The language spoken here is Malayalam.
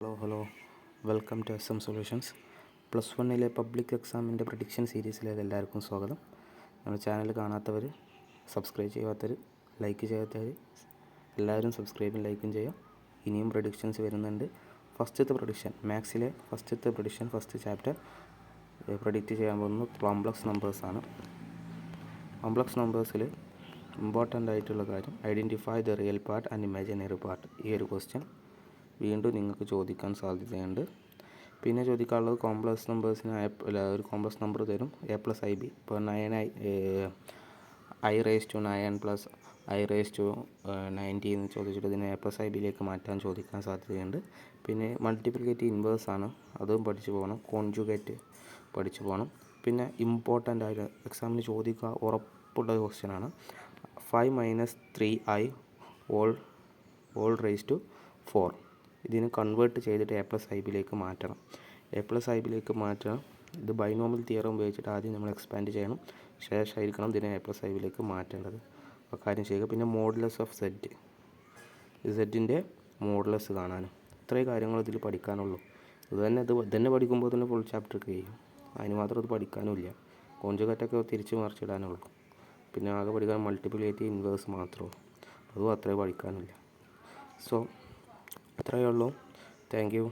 Hello welcome to S M solutions. Plus വണ്ണിലെ പബ്ലിക് എക്സാമിൻ്റെ പ്രഡിക്ഷൻ സീരീസിലേക്ക് എല്ലാവർക്കും സ്വാഗതം. നമ്മുടെ ചാനൽ കാണാത്തവർ, സബ്സ്ക്രൈബ് ചെയ്യാത്തവർ, ലൈക്ക് ചെയ്യാത്തവർ എല്ലാവരും സബ്സ്ക്രൈബും ലൈക്കും ചെയ്യുക. ഇനിയും പ്രഡിക്ഷൻസ് വരുന്നുണ്ട്. ഫസ്റ്റത്തെ പ്രഡിക്ഷൻ, മാത്സിലെ ഫസ്റ്റത്തെ പ്രഡിക്ഷൻ, ഫസ്റ്റ് ചാപ്റ്റർ പ്രഡിക്റ്റ് ചെയ്യാൻ പോകുന്നത് കോംപ്ലക്സ് നമ്പേഴ്സാണ്. കോംപ്ലക്സ് നമ്പേഴ്സിൽ ഇമ്പോർട്ടൻ്റ് ആയിട്ടുള്ള കാര്യം, identify the real part and imaginary part. ഈ ഒരു ക്വസ്റ്റ്യൻ വീണ്ടും നിങ്ങൾക്ക് ചോദിക്കാൻ സാധ്യതയുണ്ട്. പിന്നെ ചോദിക്കാനുള്ളത് കോംപ്ലക്സ് നമ്പേഴ്സിന് ഒരു കോംപ്ലക്സ് നമ്പർ തരും, a+ib. ഇപ്പോൾ 9 i⁻9 പ്ലസ് i⁻90 എന്ന് ചോദിച്ചിട്ട് ഇതിനെ a+ib മാറ്റാൻ ചോദിക്കാൻ സാധ്യതയുണ്ട്. പിന്നെ മൾട്ടിപ്ലിക്കേറ്റീവ് ഇൻവേഴ്സ് ആണ്, അതും പഠിച്ചു പോകണം. കോൺജുഗേറ്റ് പഠിച്ചു പോകണം. പിന്നെ ഇമ്പോർട്ടൻ്റ് ആയിട്ട് എക്സാമിന് ചോദിക്കുക ഉറപ്പുള്ള ക്വസ്റ്റ്യനാണ്, 5 - 3i ഹോൾ റേസ് ടു 4. ഇതിന് കൺവേർട്ട് ചെയ്തിട്ട് a+ib മാറ്റണം. a+ib മാറ്റണം. ഇത് ബൈനോമിയൽ തിയറം ഉപയോഗിച്ചിട്ട് ആദ്യം നമ്മൾ എക്സ്പാൻഡ് ചെയ്യണം, ശേഷമായിരിക്കണം ഇതിനെ a+ib മാറ്റേണ്ടത്. അപ്പോൾ കാര്യം ചെയ്യുക. പിന്നെ മോഡുലസ് ഓഫ് സെഡിൻ്റെ മോഡുലസ് കാണാനും. ഇത്രയും കാര്യങ്ങൾ ഇതിൽ പഠിക്കാനുള്ളൂ. ഇത് പഠിക്കുമ്പോൾ തന്നെ ഫുൾ ചാപ്റ്റർ കഴിയും. അതിന് മാത്രം ഇത് പഠിക്കാനുമില്ല. കോൺജുഗേറ്റൊക്കെ തിരിച്ച് മറിച്ചിടാനുള്ളൂ. പിന്നെ ആകെ പഠിക്കാൻ മൾട്ടിപ്ലിക്കേറ്റീവ് ഇൻവേഴ്സ് മാത്രമേ, അതും അത്രയും പഠിക്കാനില്ല. സോ അത്രയേ ഉള്ളൂ. Thank you.